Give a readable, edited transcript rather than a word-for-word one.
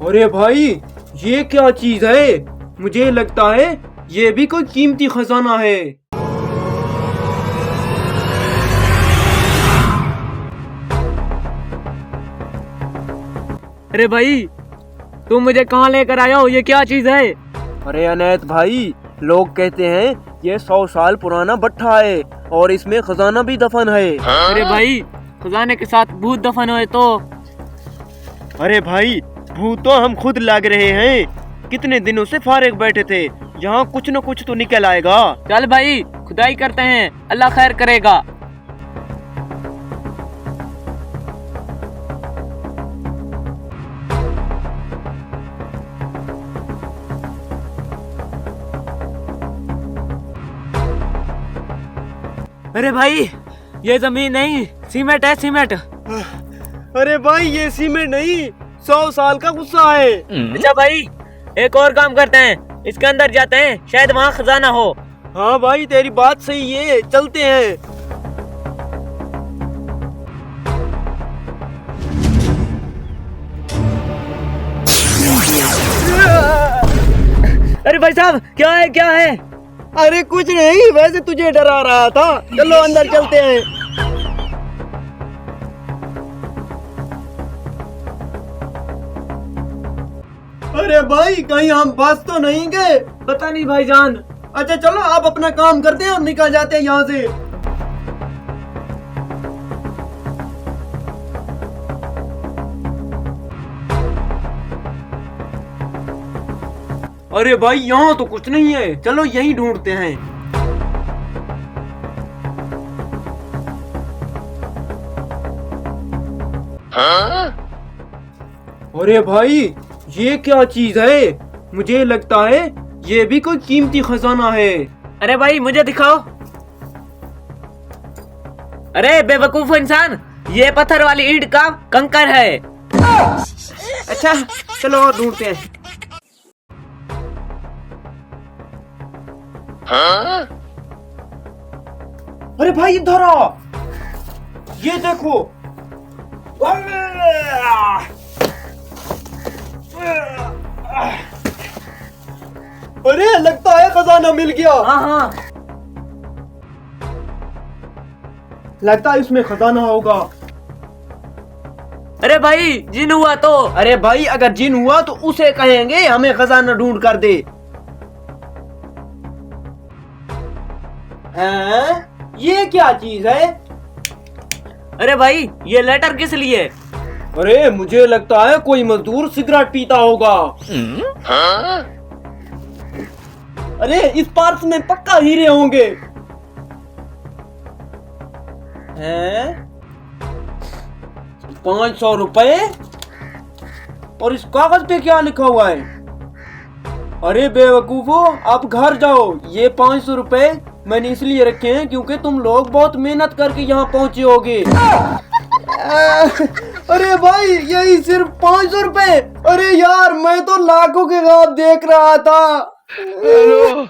अरे भाई, ये क्या चीज है? मुझे लगता है ये भी कोई कीमती खजाना है। अरे भाई, तुम मुझे कहाँ लेकर आए हो? ये क्या चीज है? अरे अनैत भाई, लोग कहते हैं ये 100 साल पुराना भट्ठा है और इसमें खजाना भी दफन है। अरे भाई, खजाने के साथ भूत दफन हुए तो? अरे भाई, भूत तो हम खुद लग रहे हैं। कितने दिनों से फारिग बैठे थे, यहाँ कुछ न कुछ तो निकल आएगा। चल भाई, खुदाई करते हैं, अल्लाह खैर करेगा। अरे भाई, ये जमीन नहीं, सीमेंट है, सीमेंट। अरे भाई, ये सीमेंट नहीं, 100 साल का गुस्सा है। अच्छा भाई, एक और काम करते हैं, इसके अंदर जाते हैं, शायद वहाँ खजाना हो। हाँ भाई, तेरी बात सही है, चलते हैं। अरे भाई साहब, क्या है, क्या है? अरे कुछ नहीं, वैसे तुझे डरा रहा था। चलो अंदर चलते हैं। अरे भाई, कहीं हम बस तो नहीं गए? पता नहीं भाईजान। अच्छा चलो, आप अपना काम करते हैं और निकल जाते हैं यहाँ से। अरे भाई, यहाँ तो कुछ नहीं है, चलो यहीं ढूंढते हैं। अरे भाई, ये क्या चीज है? मुझे लगता है ये भी कोई कीमती खजाना है। अरे भाई, मुझे दिखाओ। अरे बेवकूफ इंसान, ये पत्थर वाली ईंट का कंकर है। अच्छा चलो और ढूंढते हैं। अरे भाई, इधर आओ, ये देखो। अरे लगता है खजाना मिल गया। हाँ हाँ, लगता है इसमें खजाना होगा। अरे भाई, जिन हुआ तो। अरे भाई, अगर जिन हुआ तो उसे कहेंगे हमें खजाना ढूंढ कर दे। हैं? ये क्या चीज है? अरे भाई, ये लेटर किस लिए? अरे मुझे लगता है कोई मजदूर सिगरेट पीता होगा। अरे इस पर्स में पक्का हीरे होंगे। हैं? 500 रुपए? और इस कागज पे क्या लिखा हुआ है? अरे बेवकूफो, आप घर जाओ। ये 500 रुपए मैंने इसलिए रखे हैं क्योंकि तुम लोग बहुत मेहनत करके यहाँ पहुंचे होगे। अरे भाई, यही सिर्फ 500 रुपए? अरे यार, मैं तो लाखों के ख्वाब देख रहा था। हेलो।